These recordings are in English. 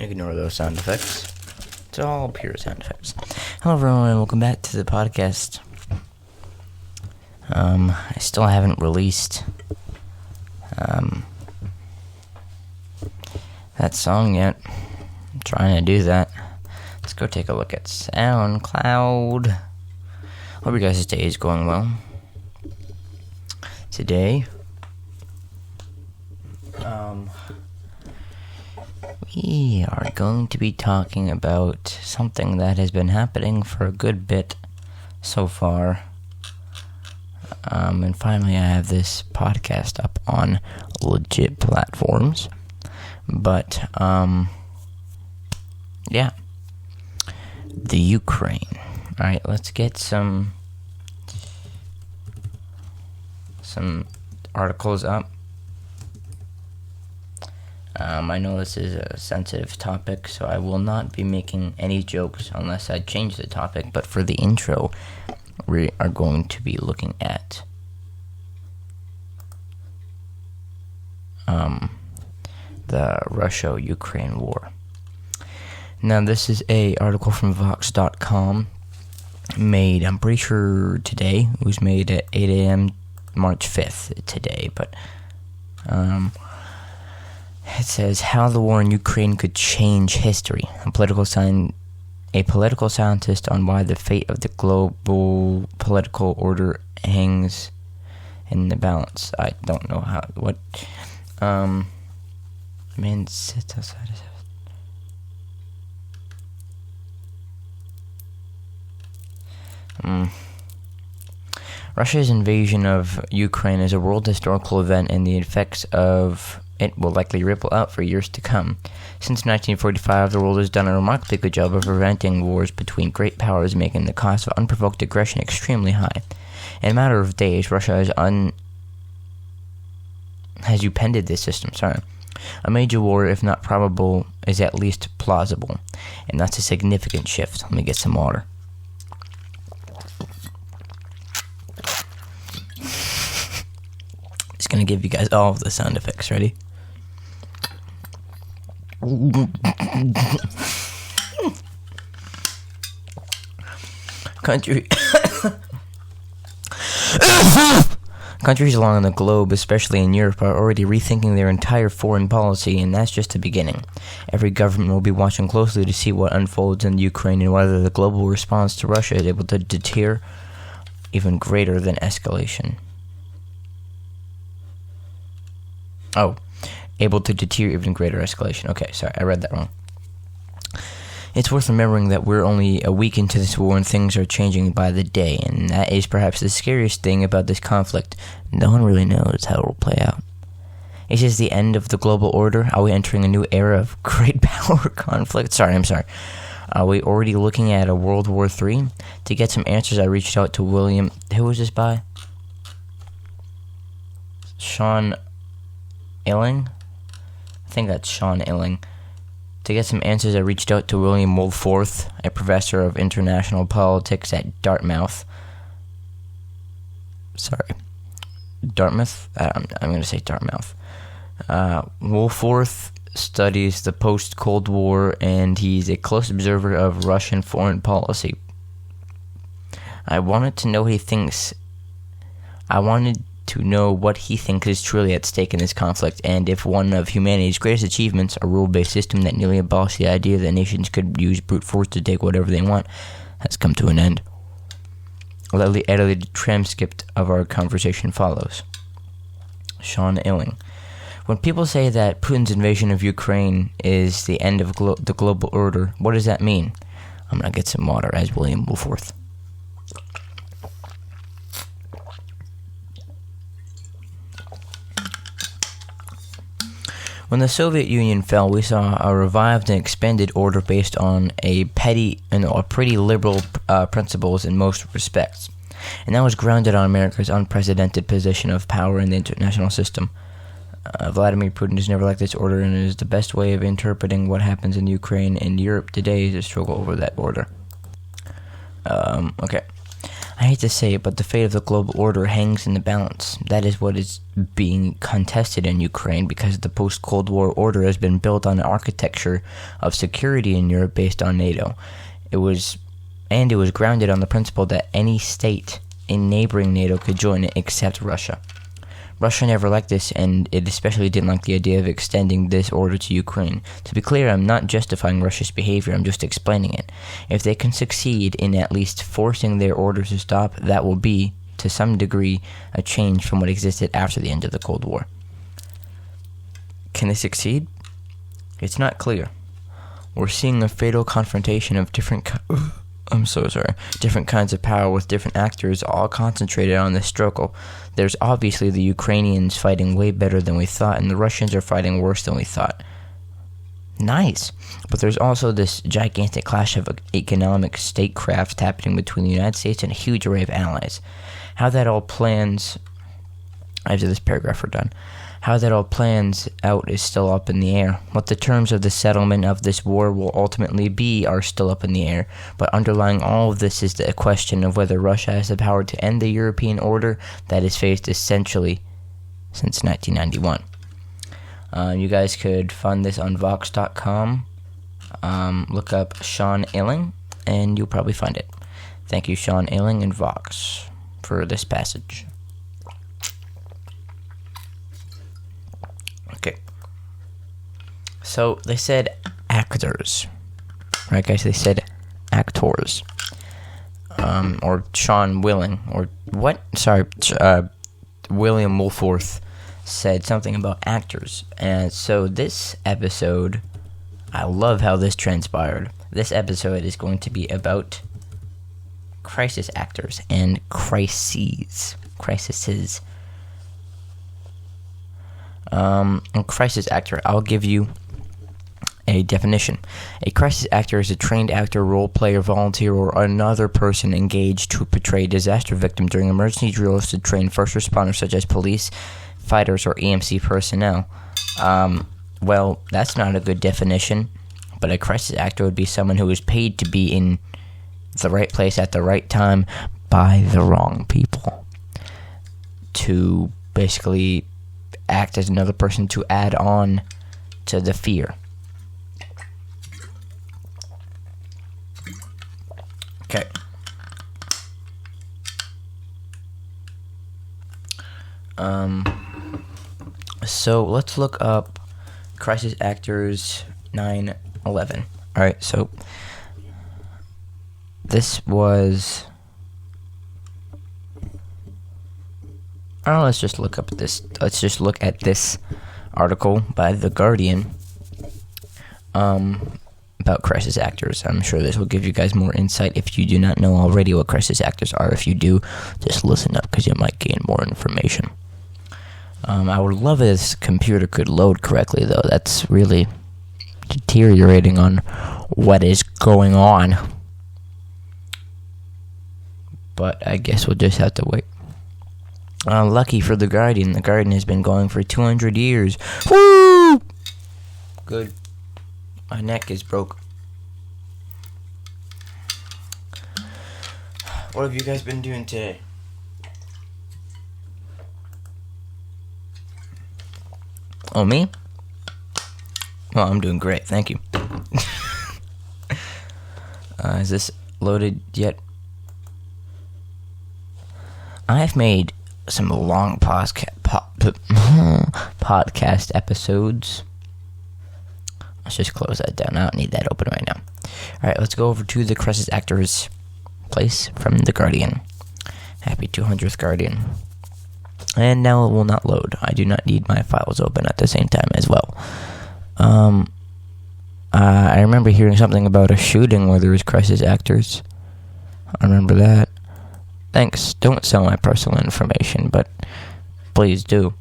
Ignore those sound effects. It's all pure sound effects. Hello everyone and welcome back to the podcast. I still haven't released that song yet. I'm trying to do that. Let's go take a look at SoundCloud. Hope you guys' day is going well. Today, we are going to be talking about something that has been happening for a good bit so far. And finally I have this podcast up on legit platforms. But, yeah. The Ukraine. Alright, let's get some articles up. I know this is a sensitive topic, so I will not be making any jokes unless I change the topic, but for the intro, we are going to be looking at the Russia-Ukraine war. Now, this is a article from Vox.com, made, I'm pretty sure today. It was made at 8 a.m. March 5th today, but it says how the war in Ukraine could change history. A political scientist on why the fate of the global political order hangs in the balance. I don't know what. Man sits outside his house. Russia's invasion of Ukraine is a world historical event, and the effects of it will likely ripple out for years to come. Since 1945, the world has done a remarkably good job of preventing wars between great powers, making the cost of unprovoked aggression extremely high. In a matter of days, Russia has upended this system. A major war, if not probable, is at least plausible, and that's a significant shift. Let me get some water. Just gonna give you guys all of the sound effects. Ready? Countries along the globe, especially in Europe, are already rethinking their entire foreign policy, and that's just the beginning. Every government will be watching closely to see what unfolds in Ukraine and whether the global response to Russia is able to deter even greater than escalation. Able to deter even greater escalation. Okay, sorry, I read that wrong. It's worth remembering that we're only a week into this war and things are changing by the day, and that is perhaps the scariest thing about this conflict. No one really knows how it will play out. Is this the end of the global order? Are we entering a new era of great power conflict? I'm sorry. Are we already looking at a World War III? To get some answers, I reached out to William... Who was this by? Sean Illing? I think that's Sean Illing. To get some answers, I reached out to William Woolforth, a professor of international politics at Dartmouth. Dartmouth? I'm going to say Dartmouth. Woolforth studies the post-Cold War, and he's a close observer of Russian foreign policy. I wanted to know what he thinks is truly at stake in this conflict, and if one of humanity's greatest achievements, a rule-based system that nearly abolished the idea that nations could use brute force to take whatever they want, has come to an end. A lightly edited transcript of our conversation follows. Sean Illing. When people say that Putin's invasion of Ukraine is the end of the global order, what does that mean? I'm going to get some water, as William Woolforth. When the Soviet Union fell, we saw a revived and expanded order based on a pretty liberal principles in most respects, and that was grounded on America's unprecedented position of power in the international system. Vladimir Putin has never liked this order, and it is the best way of interpreting what happens in Ukraine and Europe today is a struggle over that order. Okay. I hate to say it, but the fate of the global order hangs in the balance. That is what is being contested in Ukraine, because the post-Cold War order has been built on an architecture of security in Europe based on NATO. It was grounded on the principle that any state in neighboring NATO could join it except Russia. Russia never liked this, and it especially didn't like the idea of extending this order to Ukraine. To be clear, I'm not justifying Russia's behavior, I'm just explaining it. If they can succeed in at least forcing their order to stop, that will be, to some degree, a change from what existed after the end of the Cold War. Can they succeed? It's not clear. We're seeing a fatal confrontation of different kinds of power with different actors all concentrated on this struggle. There's obviously the Ukrainians fighting way better than we thought, and the Russians are fighting worse than we thought. Nice. But there's also this gigantic clash of economic statecraft happening between the United States and a huge array of allies. How that all plans, after this paragraph we're done, how that all plans out is still up in the air. What the terms of the settlement of this war will ultimately be are still up in the air, but underlying all of this is the question of whether Russia has the power to end the European order that has faced essentially since 1991. You guys could find this on Vox.com. Look up Sean Illing, and you'll probably find it. Thank you, Sean Illing and Vox, for this passage. Okay. So they said actors, right, guys? They said actors, or Sean Willing, or what? Sorry, William Woolforth said something about actors, and so this episode, I love how this transpired. This episode is going to be about crisis actors and crises. A crisis actor, I'll give you a definition. A crisis actor is a trained actor, role player, volunteer, or another person engaged to portray a disaster victim during emergency drills to train first responders such as police, fighters, or EMC personnel. Well, that's not a good definition, but a crisis actor would be someone who is paid to be in the right place at the right time by the wrong people, to basically act as another person to add on to the fear. Okay. So let's look up crisis actors 9/11. Alright, so this was, let's just look at this article by The Guardian about crisis actors. I'm sure this will give you guys more insight if you do not know already what crisis actors are. If you do, just listen up because you might gain more information. I would love if this computer could load correctly, though. That's really deteriorating on what is going on. But I guess we'll just have to wait. Lucky for The Guardian. The Guardian has been going for 200 years. Woo! Good. My neck is broke. What have you guys been doing today? Oh, me? Well, I'm doing great. Thank you. Is this loaded yet? I've made some long podcast episodes. Let's just close that down. I don't need that open right now. Alright, let's go over to the crisis actors place from The Guardian. Happy 200th Guardian. And now it will not load. I do not need my files open at the same time as well. I remember hearing something about a shooting where there was crisis actors. I remember that. Thanks. Don't sell my personal information, but please do.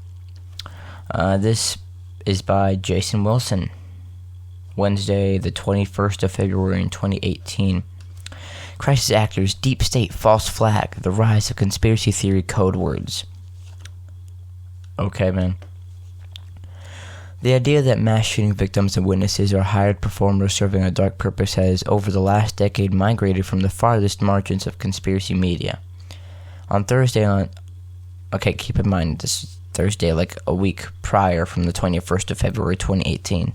This is by Jason Wilson. Wednesday, the 21st of February in 2018. Crisis actors, deep state, false flag, the rise of conspiracy theory code words. Okay, man. The idea that mass shooting victims and witnesses are hired performers serving a dark purpose has, over the last decade, migrated from the farthest margins of conspiracy media. On Thursday okay, keep in mind, this is Thursday, like a week prior from the 21st of February, 2018.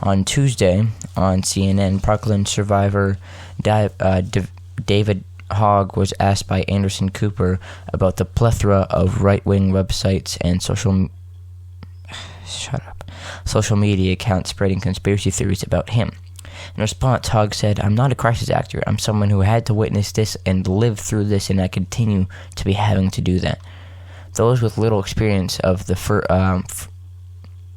On Tuesday, on CNN, Parkland survivor David Hogg was asked by Anderson Cooper about the plethora of right-wing websites and social media accounts spreading conspiracy theories about him. In response, Hogg said, "I'm not a crisis actor. I'm someone who had to witness this and live through this, and I continue to be having to do that. Those with little experience of the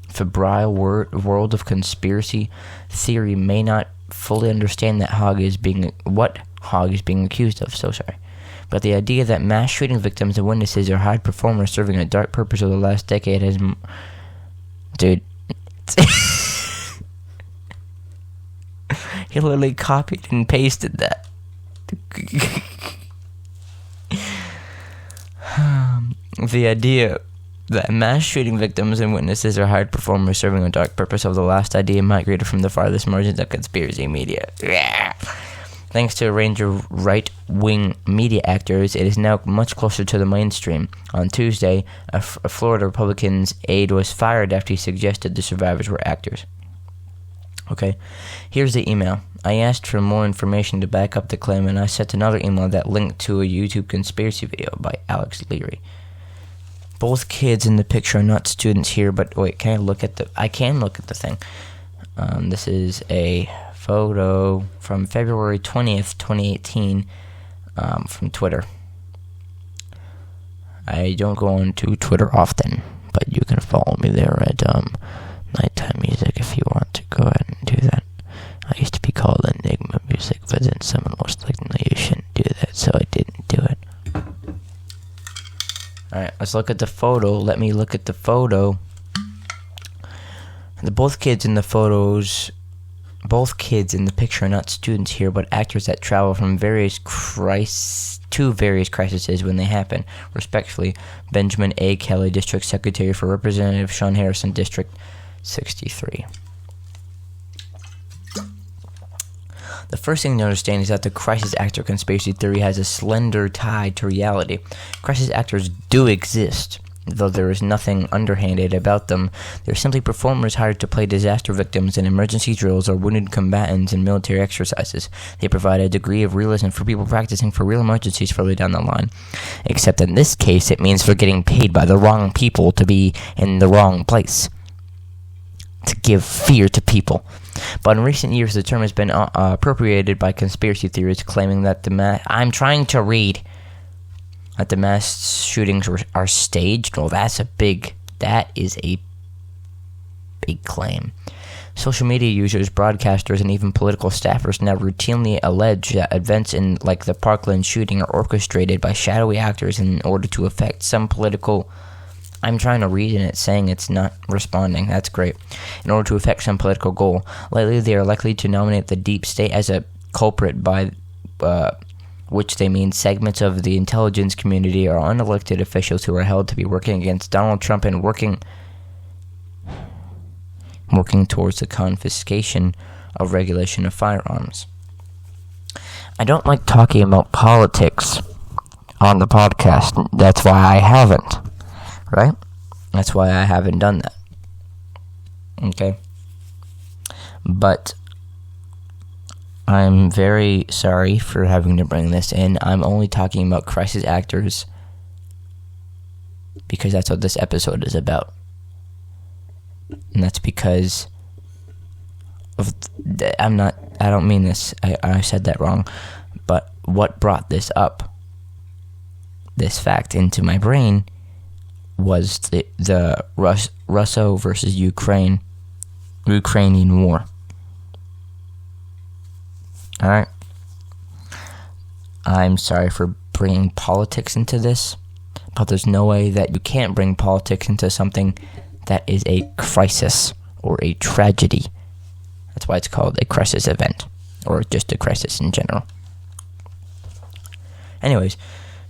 febrile world of conspiracy theory may not fully understand that what Hogg is being accused of. So sorry. But the idea that mass shooting victims and witnesses are high performers serving a dark purpose over the last decade has... Dude. He literally copied and pasted that. The idea that mass shooting victims and witnesses are hired performers serving a dark purpose of the last idea migrated from the farthest margins of conspiracy media. Thanks to a range of right-wing media actors, it is now much closer to the mainstream. On Tuesday, a Florida Republican's aide was fired after he suggested the survivors were actors. Okay, here's the email. I asked for more information to back up the claim, and I sent another email that linked to a YouTube conspiracy video by Alex Leary. Both kids in the picture are not students here, but wait, can I look at the... I can look at the thing. This is a photo from February 20th, 2018, from Twitter. I don't go on to Twitter often, but you can follow me there at Nighttime Music if you want to go ahead and do that. I used to be called Enigma Music, but then someone was like, no, you shouldn't do that, so I didn't do it. Alright, let's look at the photo. Let me look at the photo. Both kids in the picture are not students here, but actors that travel from various crises when they happen. Respectfully, Benjamin A. Kelly, District Secretary for Representative Sean Harrison, District 63. The first thing to understand is that the crisis actor conspiracy theory has a slender tie to reality. Crisis actors do exist, though there is nothing underhanded about them. They're simply performers hired to play disaster victims in emergency drills or wounded combatants in military exercises. They provide a degree of realism for people practicing for real emergencies further down the line. Except in this case, it means they're getting paid by the wrong people to be in the wrong place, to give fear to people. But in recent years, the term has been appropriated by conspiracy theorists, claiming that that the mass shootings are staged. Well, that is a big claim. Social media users, broadcasters, and even political staffers now routinely allege that events like the Parkland shooting are orchestrated by shadowy actors in order to affect some political... I'm trying to read and it's saying it's not responding. That's great. In order to affect some political goal. Lately, they are likely to nominate the deep state as a culprit, by which they mean segments of the intelligence community or unelected officials who are held to be working against Donald Trump and working towards the confiscation of regulation of firearms. I don't like talking about politics on the podcast. That's why I haven't. Right? That's why I haven't done that. Okay? But I'm very sorry for having to bring this in. I'm only talking about crisis actors because that's what this episode is about. And that's because of I don't mean this. I said that wrong. But what brought this fact into my brain, was the Russia versus Ukrainian war. Alright? I'm sorry for bringing politics into this, but there's no way that you can't bring politics into something that is a crisis or a tragedy. That's why it's called a crisis event, or just a crisis in general. Anyways,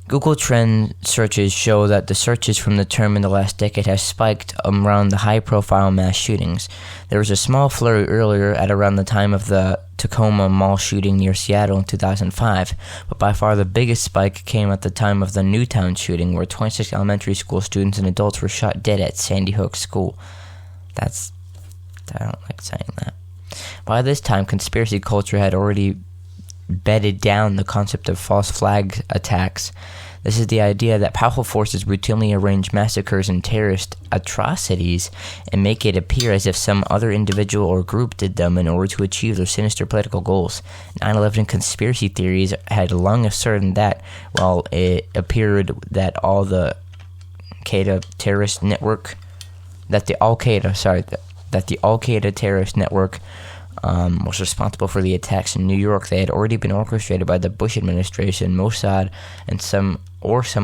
Google Trend searches show that the searches from the term in the last decade has spiked around the high-profile mass shootings. There was a small flurry earlier at around the time of the Tacoma Mall shooting near Seattle in 2005, but by far the biggest spike came at the time of the Newtown shooting, where 26 elementary school students and adults were shot dead at Sandy Hook School. I don't like saying that. By this time, conspiracy culture had already bedded down the concept of false flag attacks. This is the idea that powerful forces routinely arrange massacres and terrorist atrocities and make it appear as if some other individual or group did them in order to achieve their sinister political goals. 9/11 conspiracy theories had long asserted that, while it appeared that the Al-Qaeda terrorist network was responsible for the attacks in New York, they had already been orchestrated by the Bush administration, Mossad, and some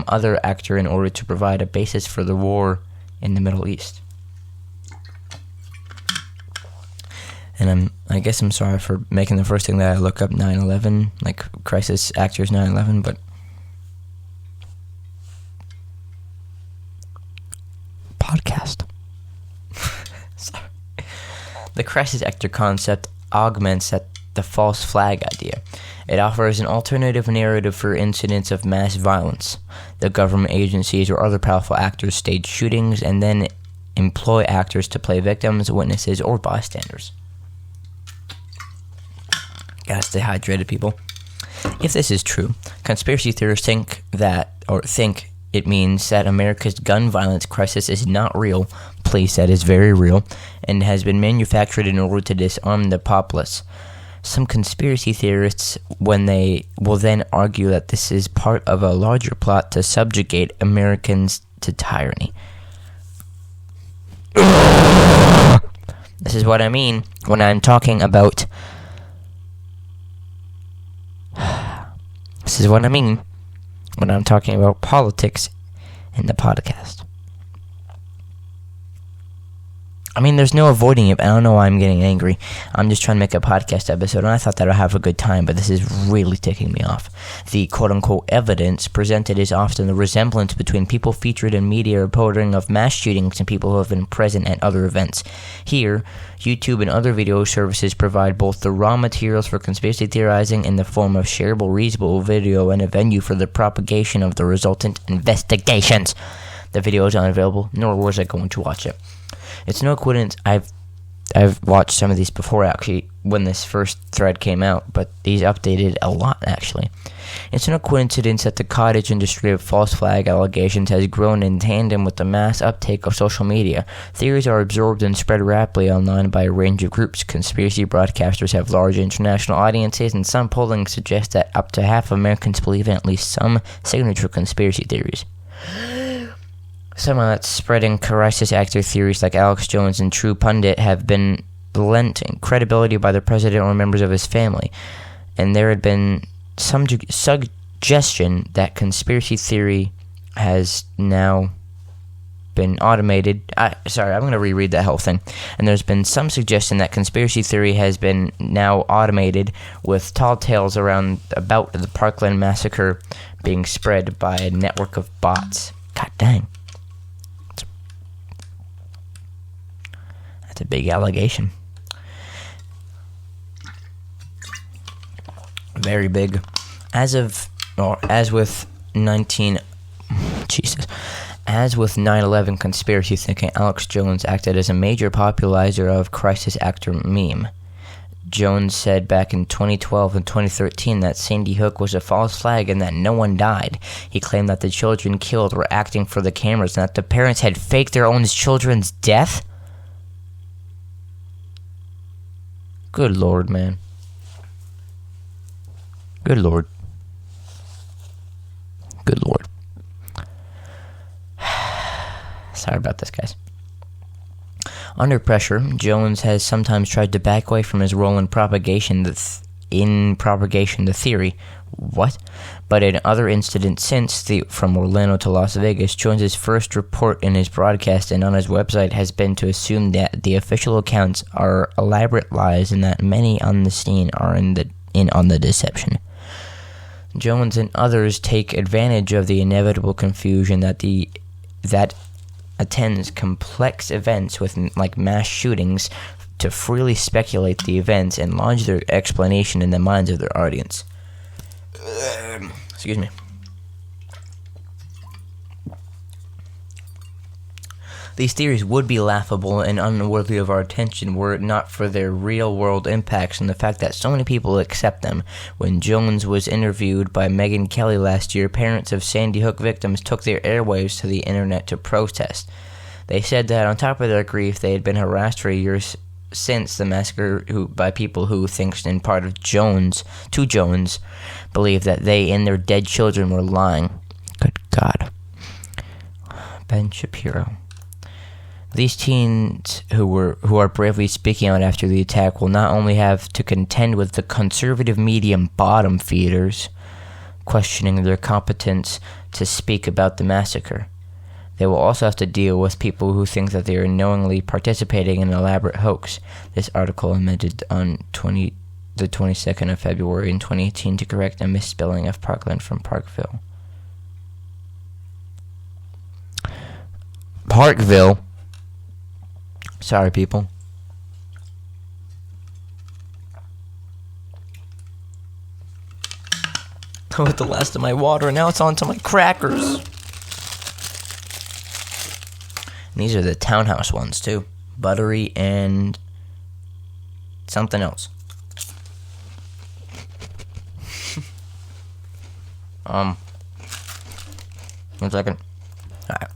other actor in order to provide a basis for the war in the Middle East. And I guess I'm sorry for making the first thing that I look up 9/11, like crisis actors 9/11, but podcast. Sorry. The crisis actor concept augments the false flag idea. It offers an alternative narrative for incidents of mass violence. The government agencies or other powerful actors stage shootings and then employ actors to play victims, witnesses, or bystanders. Gotta stay hydrated, people. If this is true, conspiracy theorists think it means that America's gun violence crisis is not real, place that is very real, and has been manufactured in order to disarm the populace. Some conspiracy theorists will then argue that this is part of a larger plot to subjugate Americans to tyranny. This is what I mean when I'm talking about... This is what I mean when I'm talking about politics in the podcast. I mean, there's no avoiding it. I don't know why I'm getting angry. I'm just trying to make a podcast episode, and I thought that I'd have a good time, but this is really ticking me off. The quote-unquote evidence presented is often the resemblance between people featured in media reporting of mass shootings and people who have been present at other events. Here, YouTube and other video services provide both the raw materials for conspiracy theorizing in the form of shareable, reusable video and a venue for the propagation of the resultant investigations. The video is unavailable, nor was I going to watch it. It's no coincidence I've watched some of these before, actually, when this first thread came out, but these updated a lot, actually. It's no coincidence that the cottage industry of false flag allegations has grown in tandem with the mass uptake of social media. Theories are absorbed and spread rapidly online by a range of groups. Conspiracy broadcasters have large international audiences, and some polling suggests that up to half of Americans believe in at least some signature conspiracy theories. Some spreading crisis actor theories like Alex Jones and True Pundit have been lent credibility by the president or members of his family, and there had been some suggestion that conspiracy theory has now been automated. I'm going to reread that whole thing. And there's been some suggestion that conspiracy theory has been now automated, with tall tales about the Parkland massacre being spread by a network of bots. God dang. That's a big allegation. Very big. As with 9/11 conspiracy thinking, Alex Jones acted as a major popularizer of crisis actor meme. Jones said back in 2012 and 2013 that Sandy Hook was a false flag and that no one died. He claimed that the children killed were acting for the cameras and that the parents had faked their own children's death. Good Lord, man. Good Lord. Good Lord. Sorry about this, guys. Under pressure, Jones has sometimes tried to back away from his role in propagation the theory. What? But in other incidents since, from Orlando to Las Vegas, Jones's first report in his broadcast and on his website has been to assume that the official accounts are elaborate lies and that many on the scene are in on the deception. Jones and others take advantage of the inevitable confusion that attends complex events with like mass shootings to freely speculate the events and lodge their explanation in the minds of their audience. Excuse me. These theories would be laughable and unworthy of our attention were it not for their real-world impacts and the fact that so many people accept them. When Jones was interviewed by Megyn Kelly last year, parents of Sandy Hook victims took their airwaves to the internet to protest. They said that on top of their grief, they had been harassed for years since the massacre by people who, thanks in part of Jones, believed that they and their dead children were lying. Good God. Ben Shapiro. These teens who are bravely speaking out after the attack will not only have to contend with the conservative medium bottom feeders, questioning their competence to speak about the massacre. They will also have to deal with people who think that they are knowingly participating in an elaborate hoax. This article amended on the 22nd of February in 2018 to correct a misspelling of Parkland from Parkville. Parkville. Sorry, people. With the last of my water, now it's on to my crackers. And these are the Townhouse ones, too. Buttery and something else. 1 second. Alright.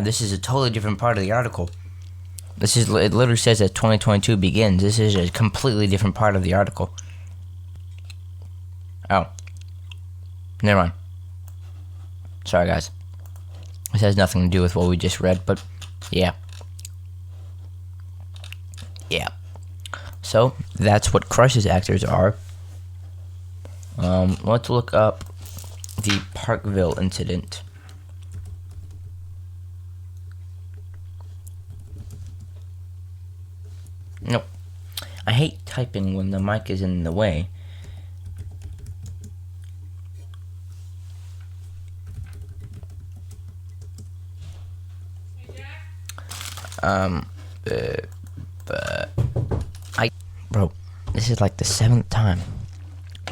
This is a totally different part of the article. It literally says that 2022 begins. This is a completely different part of the article. Oh. Never mind. Sorry, guys. This has nothing to do with what we just read, but yeah. Yeah. So, that's what crisis actors are. Let's look up the Parkville incident. Nope. I hate typing when the mic is in the way. Bro, this is like the 7th time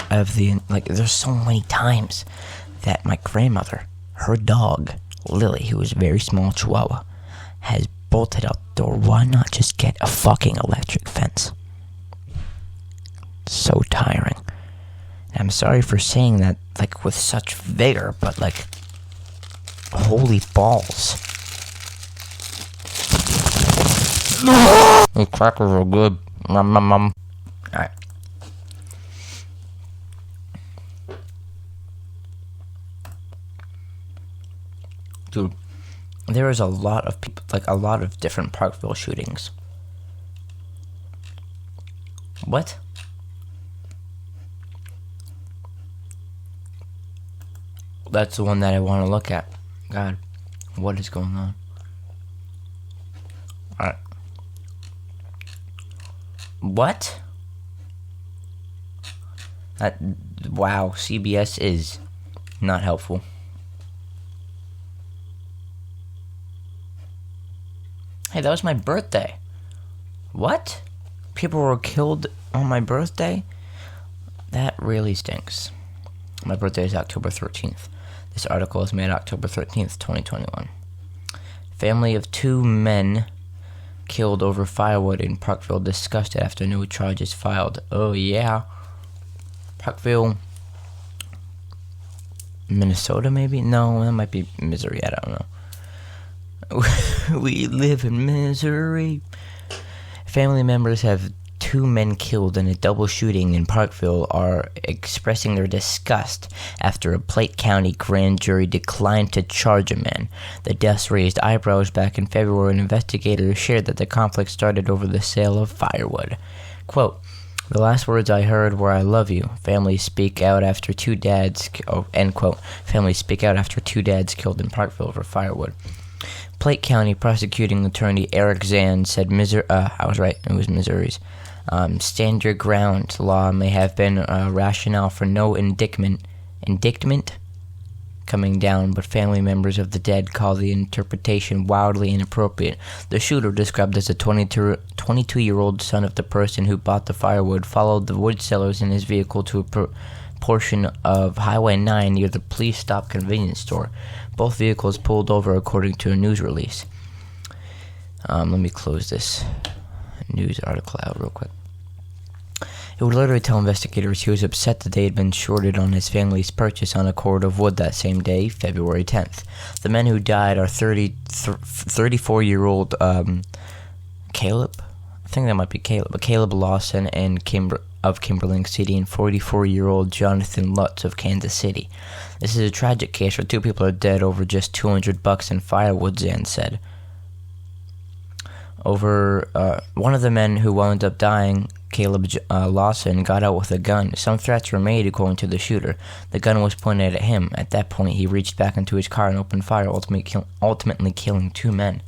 there's so many times that my grandmother, her dog, Lily, who is a very small chihuahua, has bolted out the door. Why not just get a fucking electric fence? So tiring. I'm sorry for saying that, with such vigor, but, holy balls. The crackers are good. Alright. Dude, there is a lot of people, a lot of different Parkville shootings. What? That's the one that I want to look at. God, what is going on? Alright. What? Wow, CBS is not helpful. Hey, that was my birthday. What? People were killed on my birthday? That really stinks. My birthday is October 13th. This article is made October 13th, 2021. Family of 2 men killed over firewood in Parkville disgusted after no charges filed. Oh, yeah. Parkville, Minnesota, maybe? No, that might be Missouri. I don't know. We live in misery. Family members have 2 men killed in a double shooting in Parkville are expressing their disgust after a Plate County grand jury declined to charge a man. The deaths raised eyebrows back in February, and investigators shared that the conflict started over the sale of firewood. Quote, "The last words I heard were, 'I love you.' Families speak out after 2 dads..." end quote. Families speak out after 2 dads killed in Parkville over firewood. Plate County prosecuting attorney Eric Zand said, I was right, it was Missouri's. Stand your ground law may have been a rationale for no indictment coming down, but family members of the dead call the interpretation wildly inappropriate. The shooter, described as a 22-year-old son of the person who bought the firewood, followed the wood sellers in his vehicle to a portion of Highway 9 near the police stop convenience store. Both vehicles pulled over according to a news release. Let me close this news article out real quick. It would later tell investigators he was upset that they had been shorted on his family's purchase on a cord of wood that same day, February 10th. The men who died are 34-year-old Caleb? I think that might be Caleb. Caleb Lawson and of Kimberling City and 44-year-old Jonathan Lutz of Kansas City. This is a tragic case where two people are dead over just $200 in firewood, Zan said. One of the men who wound up dying, Caleb Lawson, got out with a gun. Some threats were made, according to the shooter. The gun was pointed at him. At that point, he reached back into his car and opened fire, ultimately killing two men.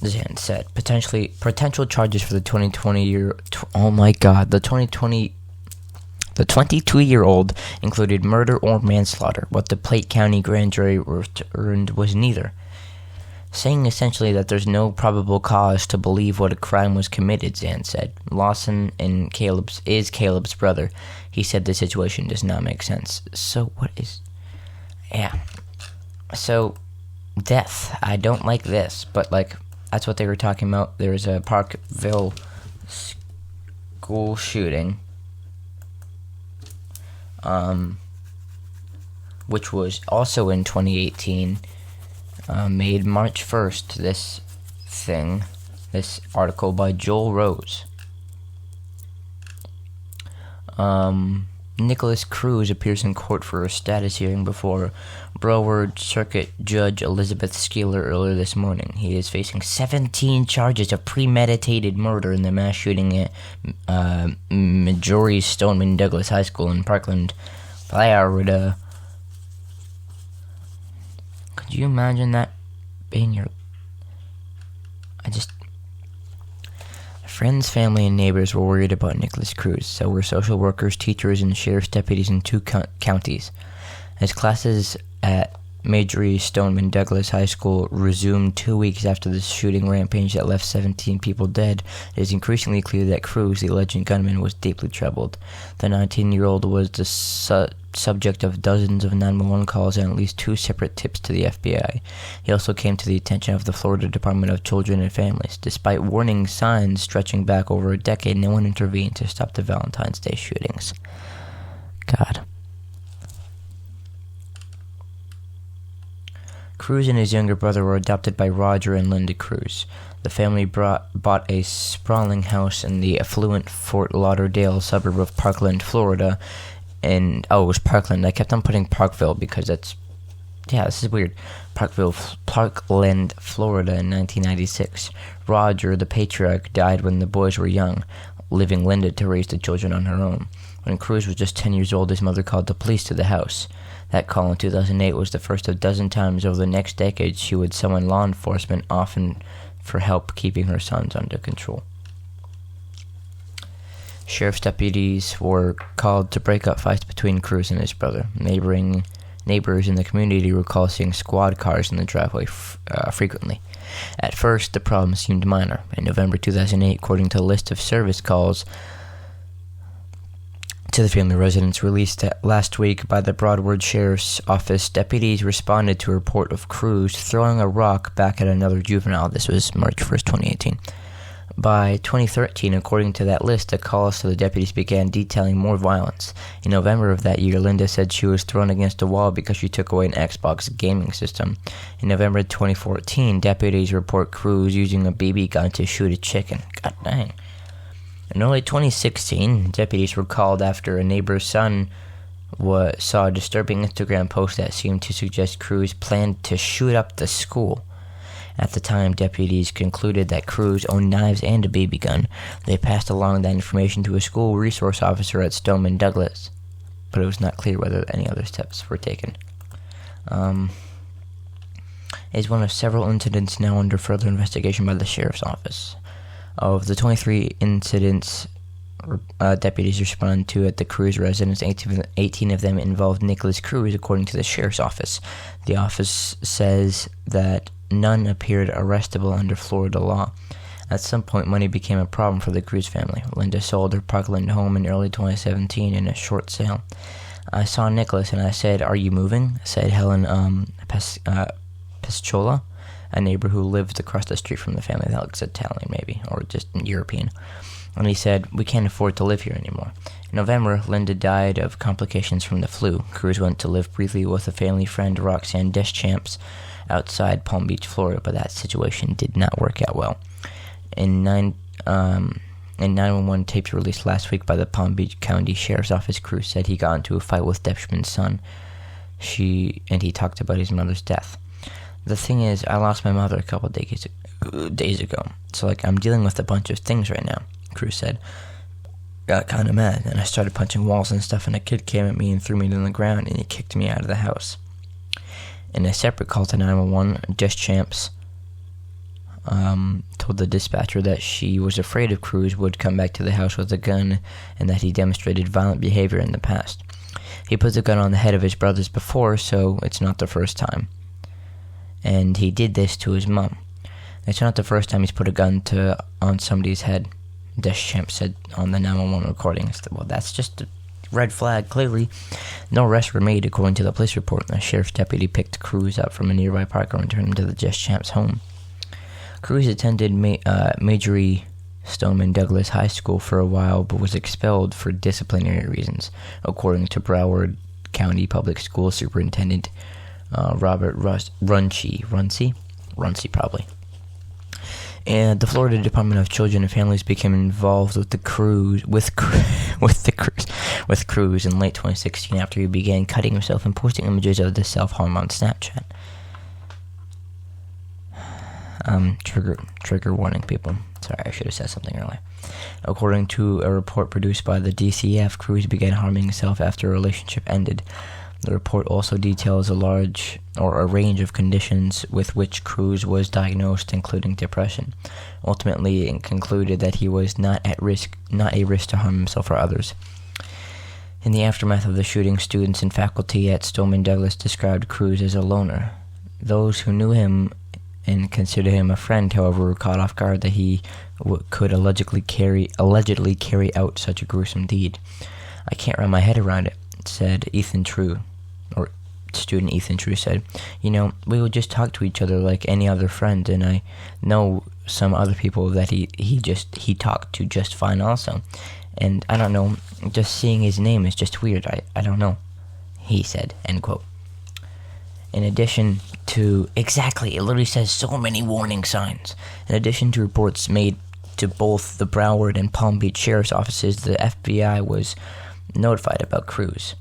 Zan said. Potential charges for the 22-year-old included murder or manslaughter. What the Plate County grand jury returned was neither, saying essentially that there's no probable cause to believe what a crime was committed, Zan said. Lawson is Caleb's brother. He said the situation does not make sense. So death. I don't like this, but that's what they were talking about. There was a Parkville school shooting, which was also in 2018. Made March 1st, this article by Joel Rose. Nicholas Cruz appears in court for a status hearing before Broward Circuit Judge Elizabeth Skeeler earlier this morning. He is facing 17 charges of premeditated murder in the mass shooting at Marjory Stoneman Douglas High School in Parkland, Florida. Could you imagine that being your... Friends, family, and neighbors were worried about Nicholas Cruz. So were social workers, teachers, and sheriff's deputies in two counties. As classes at Marjory Stoneman Douglas High School resumed 2 weeks after the shooting rampage that left 17 people dead, it is increasingly clear that Cruz, the alleged gunman, was deeply troubled. The 19-year-old was the subject of dozens of 911 calls and at least 2 separate tips to the FBI. He also came to the attention of the Florida Department of Children and Families. Despite warning signs stretching back over a decade, no one intervened to stop the Valentine's Day shootings. God. Cruz and his younger brother were adopted by Roger and Linda Cruz. The family bought a sprawling house in the affluent Fort Lauderdale suburb of Parkland, Florida. It was Parkland. I kept on putting Parkville because this is weird. Parkland, Florida in 1996. Roger, the patriarch, died when the boys were young, leaving Linda to raise the children on her own. When Cruz was just 10 years old, his mother called the police to the house. That call in 2008 was the first of a dozen times over the next decade she would summon law enforcement, often for help keeping her sons under control. Sheriff's deputies were called to break up fights between Cruz and his brother. Neighbors in the community recall seeing squad cars in the driveway frequently. At first, the problem seemed minor. In November 2008, according to a list of service calls to the family residence released last week by the Broward Sheriff's Office, deputies responded to a report of Cruz throwing a rock back at another juvenile. This was March 1st, 2018. By 2013, according to that list, the calls to the deputies began detailing more violence. In November of that year, Linda said she was thrown against a wall because she took away an Xbox gaming system. In November 2014, deputies report Cruz using a BB gun to shoot a chicken. God dang. In early 2016, deputies were called after a neighbor's son saw a disturbing Instagram post that seemed to suggest Cruz planned to shoot up the school. At the time, deputies concluded that Cruz owned knives and a BB gun. They passed along that information to a school resource officer at Stoneman Douglas, but it was not clear whether any other steps were taken. is one of several incidents now under further investigation by the Sheriff's Office. Of the 23 incidents deputies responded to at the Cruz residence, 18 of them involved Nicholas Cruz, according to the Sheriff's Office. The office says that none appeared arrestable under Florida law. At some point, money became a problem for the Cruz family. Linda sold her Parkland home in early 2017 in a short sale. I saw Nicholas and I said, "Are you moving?" said Helen Peschola, a neighbor who lived across the street from the family. That looks Italian maybe, or just European. And he said, "We can't afford to live here anymore." In November, Linda died of complications from the flu. Cruz went to live briefly with a family friend, Roxanne Deschamps, outside Palm Beach, Florida, but that situation did not work out well. In 911 tapes released last week by the Palm Beach County Sheriff's Office, Cruz said he got into a fight with Deschamps' son. He talked about his mother's death. "The thing is, I lost my mother a couple days ago, so I'm dealing with a bunch of things right now," Cruz said. "Got kind of mad, and I started punching walls and stuff, and a kid came at me and threw me to the ground, and he kicked me out of the house." In a separate call to 911, Deschamps told the dispatcher that she was afraid if Cruz would come back to the house with a gun and that he demonstrated violent behavior in the past. He put the gun on the head of his brothers before, so it's not the first time. And he did this to his mom. "It's not the first time he's put a gun on somebody's head," Deschamps said on the 911 recordings. Well, that's just a red flag, clearly. No arrests were made, according to the police report. A sheriff's deputy picked Cruz up from a nearby park and returned him to the Deschamps home. Cruz attended Marjorie Stoneman Douglas High School for a while, but was expelled for disciplinary reasons, according to Broward County Public School Superintendent Robert Runcie probably. And the Florida Department of Children and Families became involved with Cruz in late 2016 after he began cutting himself and posting images of the self-harm on Snapchat. Trigger warning, people. Sorry, I should have said something earlier. According to a report produced by the DCF, Cruz began harming himself after a relationship ended. The report also details a range of conditions with which Cruz was diagnosed, including depression. Ultimately, it concluded that he was not a risk to harm himself or others. In the aftermath of the shooting, students and faculty at Stoneman Douglas described Cruz as a loner. Those who knew him and considered him a friend, however, were caught off guard that he could allegedly carry out such a gruesome deed. "I can't wrap my head around it," said student Ethan True said. "We would just talk to each other like any other friend, and I know some other people that he talked to just fine also. And I don't know, just seeing his name is just weird. I don't know," he said, end quote. In addition to, exactly, it literally says so many warning signs. In addition to reports made to both the Broward and Palm Beach Sheriff's Offices, the FBI was notified about Cruz.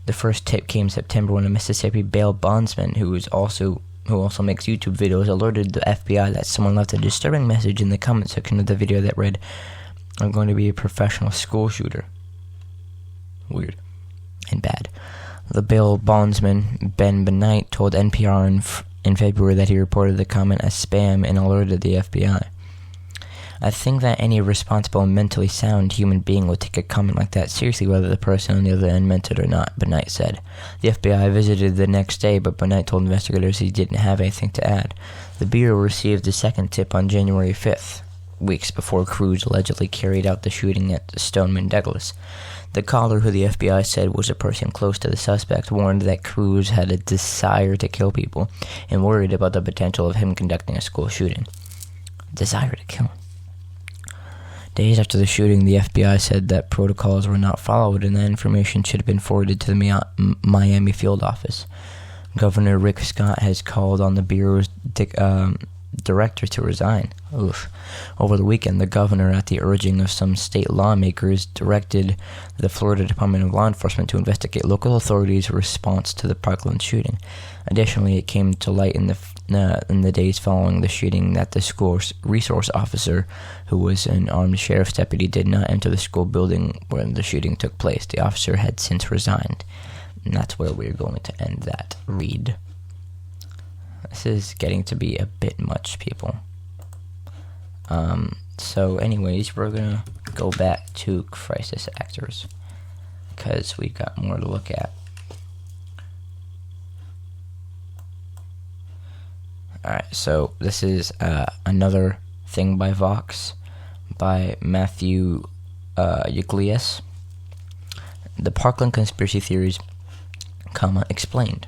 The first tip came in September when a Mississippi bail bondsman who also makes YouTube videos alerted the FBI that someone left a disturbing message in the comment section of the video that read, "I'm going to be a professional school shooter." Weird and bad. The bail bondsman, Ben Benight, told NPR in February that he reported the comment as spam and alerted the FBI. "I think that any responsible and mentally sound human being would take a comment like that seriously, whether the person on the other end meant it or not," Benight said. The FBI visited the next day, but Benight told investigators he didn't have anything to add. The Bureau received the second tip on January 5th, weeks before Cruz allegedly carried out the shooting at Stoneman Douglas. The caller, who the FBI said was a person close to the suspect, warned that Cruz had a desire to kill people and worried about the potential of him conducting a school shooting. Desire to kill. Days after the shooting, the FBI said that protocols were not followed and that information should have been forwarded to the Miami field office. Governor Rick Scott has called on the Bureau's director to resign. Oof. Over the weekend, the governor, at the urging of some state lawmakers, directed the Florida Department of Law Enforcement to investigate local authorities' response to the Parkland shooting. Additionally, it came to light in the days following the shooting that the school's resource officer, who was an armed sheriff's deputy, did not enter the school building when the shooting took place. The officer had since resigned. And that's where we're going to end that read. This is getting to be a bit much, people. So anyways, we're gonna go back to crisis actors, because we've got more to look at. Alright, so this is another thing by Vox, by Matthew Yglesias. The Parkland conspiracy theories, explained.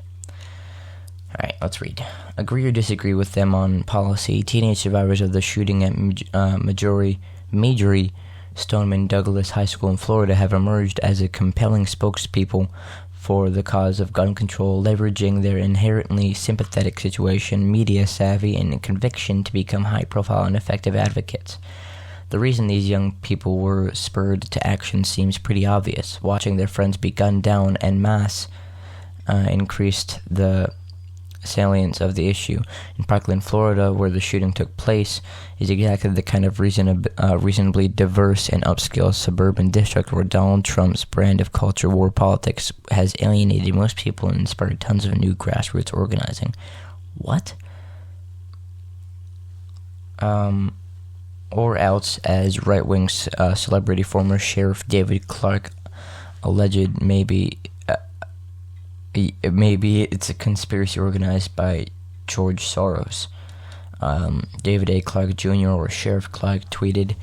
Alright, let's read. Agree or disagree with them on policy, teenage survivors of the shooting at Marjory Stoneman Douglas High School in Florida have emerged as a compelling spokespeople for the cause of gun control, leveraging their inherently sympathetic situation, media savvy, and conviction to become high-profile and effective advocates. The reason these young people were spurred to action seems pretty obvious. Watching their friends be gunned down en masse increased the salience of the issue. In Parkland, Florida, where the shooting took place, is exactly the kind of reasonably diverse and upscale suburban district where Donald Trump's brand of culture war politics has alienated most people and inspired tons of new grassroots organizing. What? Or else, as right-wing celebrity former Sheriff David Clark alleged, maybe it's a conspiracy organized by George Soros. David A. Clark Jr., or Sheriff Clark, tweeted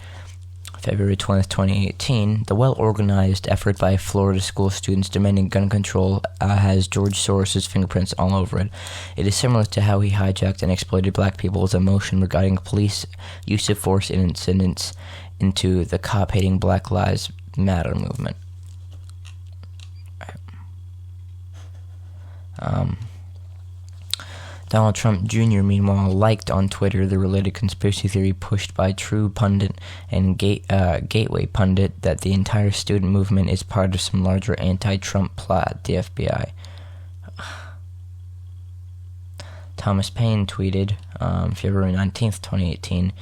February 20th, 2018, the well-organized effort by Florida school students demanding gun control has George Soros' fingerprints all over it. It is similar to how he hijacked and exploited black people's emotion regarding police use of force incidents into the cop-hating Black Lives Matter movement. Donald Trump Jr., meanwhile, liked on Twitter the related conspiracy theory pushed by True Pundit and Gateway Pundit that the entire student movement is part of some larger anti-Trump plot at the FBI. Thomas Paine tweeted February 19th, 2018,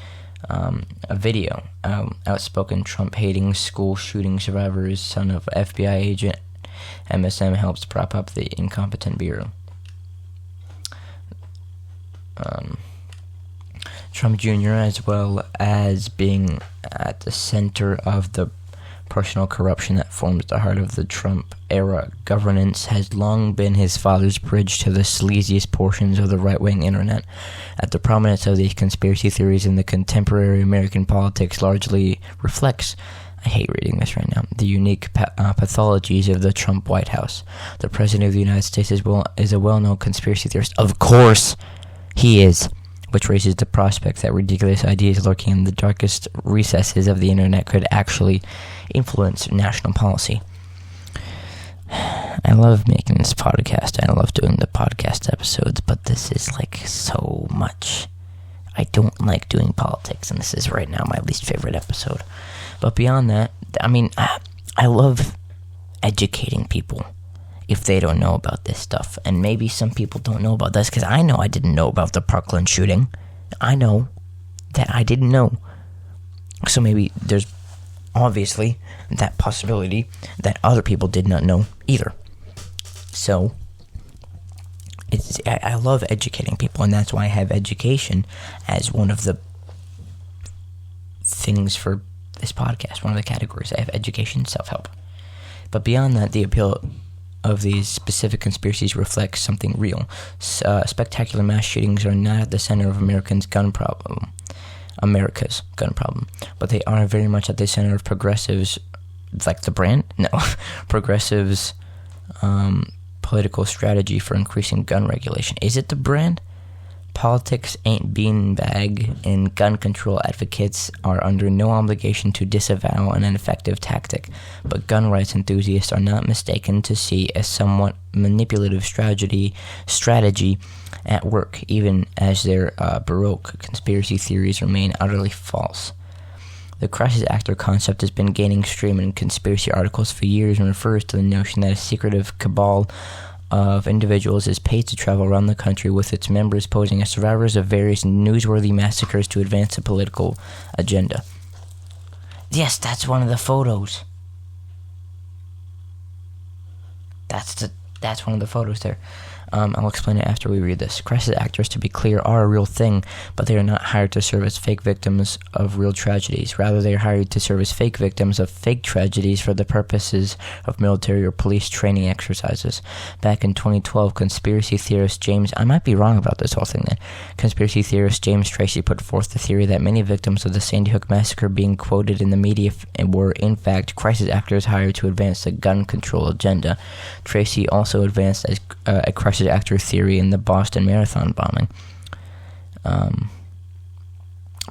a video. Outspoken Trump-hating school shooting survivors, son of FBI agent MSM, helps prop up the incompetent bureau. Trump Jr., as well as being at the center of the personal corruption that forms the heart of the Trump-era governance, has long been his father's bridge to the sleaziest portions of the right-wing internet. At the prominence of these conspiracy theories in the contemporary American politics largely reflects, I hate reading this right now, the unique pathologies of the Trump White House. The President of the United States is a well-known conspiracy theorist. Of course he is. Which raises the prospect that ridiculous ideas lurking in the darkest recesses of the internet could actually influence national policy. I love making this podcast, and I love doing the podcast episodes, but this is like so much. I don't like doing politics, and this is right now my least favorite episode. But beyond that, I mean, I love educating people if they don't know about this stuff. And maybe some people don't know about this, because I know I didn't know about the Parkland shooting. I know that I didn't know. So maybe there's obviously that possibility that other people did not know either. So I love educating people, and that's why I have education as one of the things for this podcast, one of the categories. I have education, self-help. But beyond that, the appeal of these specific conspiracies reflects something real. Spectacular mass shootings are not at the center of America's gun problem, but they are very much at the center of progressives, like the brand? No, progressives' political strategy for increasing gun regulation. Is it the brand? Politics ain't beanbag, and gun control advocates are under no obligation to disavow an ineffective tactic, but gun rights enthusiasts are not mistaken to see a somewhat manipulative strategy at work, even as their baroque conspiracy theories remain utterly false. The crisis actor concept has been gaining steam in conspiracy articles for years and refers to the notion that a secretive cabal of individuals is paid to travel around the country with its members posing as survivors of various newsworthy massacres to advance a political agenda. Yes, that's one of the photos. That's That's one of the photos there. I'll explain it after we read this. Crisis actors, to be clear, are a real thing, but they are not hired to serve as fake victims of real tragedies. Rather, they are hired to serve as fake victims of fake tragedies for the purposes of military or police training exercises. Back in 2012, conspiracy theorist James... I might be wrong about this whole thing then. Conspiracy theorist James Tracy put forth the theory that many victims of the Sandy Hook massacre being quoted in the media were, in fact, crisis actors hired to advance the gun control agenda. Tracy also advanced as a crisis actor theory in the Boston Marathon bombing.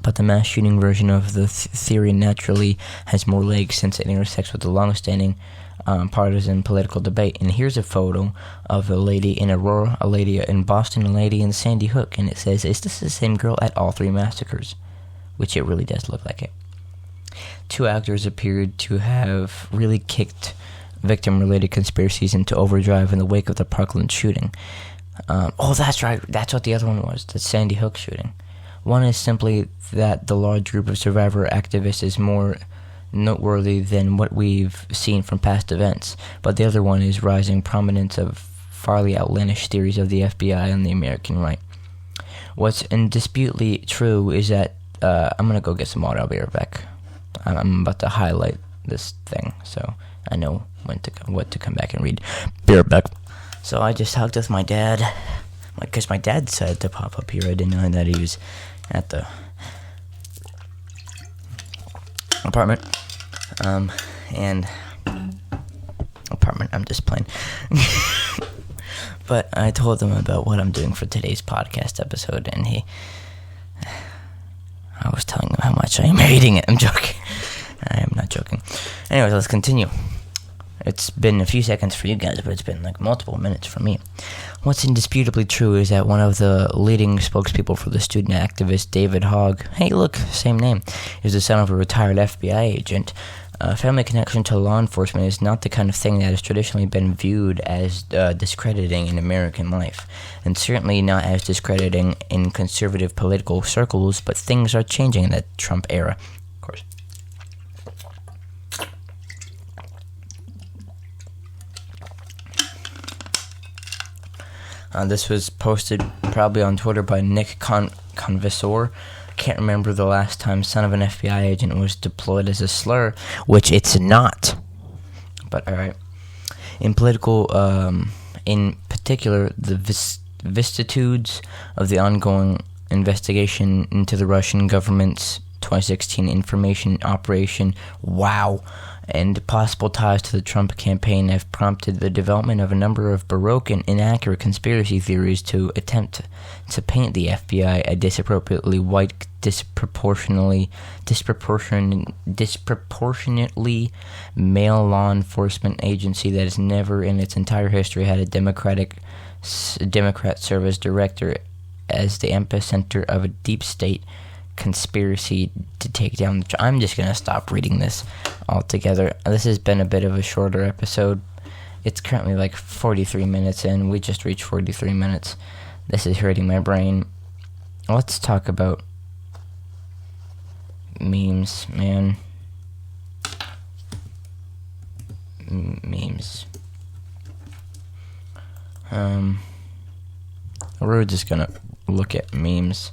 But the mass shooting version of the theory naturally has more legs since it intersects with the long-standing partisan political debate. And here's a photo of a lady in Aurora, a lady in Boston, a lady in Sandy Hook, and it says, is this the same girl at all three massacres? Which it really does look like it. Two actors appeared to have really kicked victim-related conspiracies into overdrive in the wake of the Parkland shooting. That's right. That's what the other one was, the Sandy Hook shooting. One is simply that the large group of survivor activists is more noteworthy than what we've seen from past events, but the other one is rising prominence of fairly outlandish theories of the FBI and the American right. What's indisputably true is that I'm going to go get some water. I'll be right back. I'm about to highlight this thing, so I know what to come back and read. Be right back. So I just talked with my dad, because my dad said to pop up here. I didn't know that he was at the apartment. I'm just playing. But I told him about what I'm doing for today's podcast episode, and I was telling him how much I am hating it. I'm joking. I am not joking. Anyways, let's continue. It's been a few seconds for you guys, but it's been like multiple minutes for me. What's indisputably true is that one of the leading spokespeople for the student activist, David Hogg, hey look, same name, is the son of a retired FBI agent. Family connection to law enforcement is not the kind of thing that has traditionally been viewed as discrediting in American life, and certainly not as discrediting in conservative political circles, but things are changing in the Trump era, of course. This was posted probably on Twitter by Nick Convisor. Can't remember the last time son of an FBI agent was deployed as a slur, which it's not. But alright. In particular, the vicissitudes of the ongoing investigation into the Russian government's 2016 information operation, and possible ties to the Trump campaign have prompted the development of a number of baroque and inaccurate conspiracy theories to attempt to paint the FBI a disproportionately white, disproportionately male law enforcement agency that has never in its entire history had a Democrat serve as director, as the epicenter of a deep state conspiracy to take down the... I'm just going to stop reading this altogether. This has been a bit of a shorter episode. It's currently like 43 minutes in. We just reached 43 minutes. This is hurting my brain. Let's talk about memes, man. Memes. We're just going to look at memes.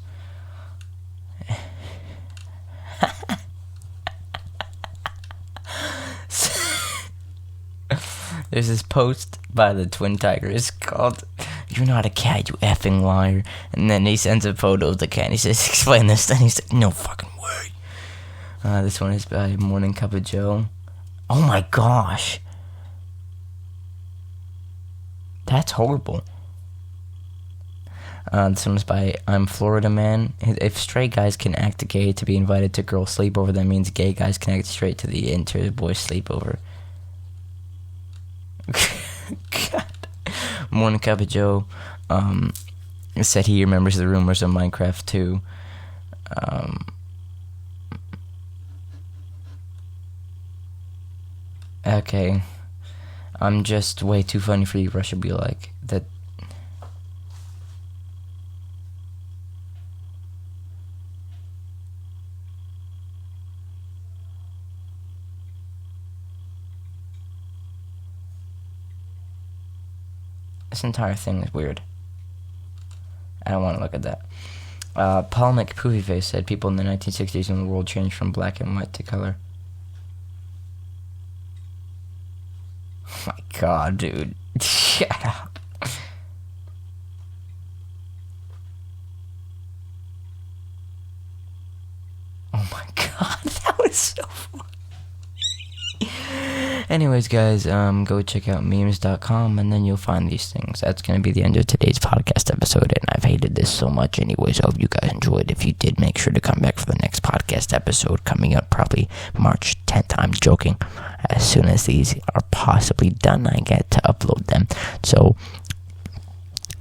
There's this post by the Twin Tigers called, "You're not a cat, you effing liar." And then he sends a photo of the cat and he says, "Explain this." And he's like, "No fucking way." This one is by Morning Cup of Joe. Oh my gosh. That's horrible. This one's by I'm Florida Man. If straight guys can act gay to be invited to girl sleepover, that means gay guys can act straight to the boy sleepover. God. Morning Cup of Joe said he remembers the rumors of Minecraft too. Okay. I'm just way too funny for you, Russia be like. That. This entire thing is weird. I don't want to look at that. Paul McPoofyface said people in the 1960s when the world changed from black and white to color. Oh my god, dude. Shut up. Oh my god, that was so funny. Anyways, guys, go check out memes.com, and then you'll find these things. That's going to be the end of today's podcast episode, and I've hated this so much anyways. I hope you guys enjoyed. If you did, make sure to come back for the next podcast episode coming up probably March 10th. I'm joking. As soon as these are possibly done, I get to upload them. So,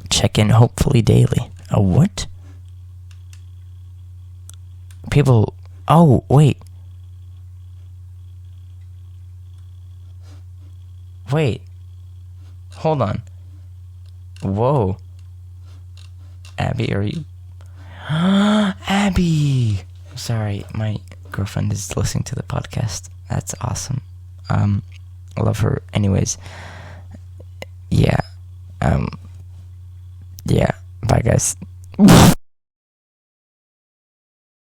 check in hopefully daily. What? People... Oh, wait. Wait. Hold on. Whoa. Abby, are you... Abby! Sorry, my girlfriend is listening to the podcast. That's awesome. I love her. Anyways. Yeah. Yeah. Bye, guys.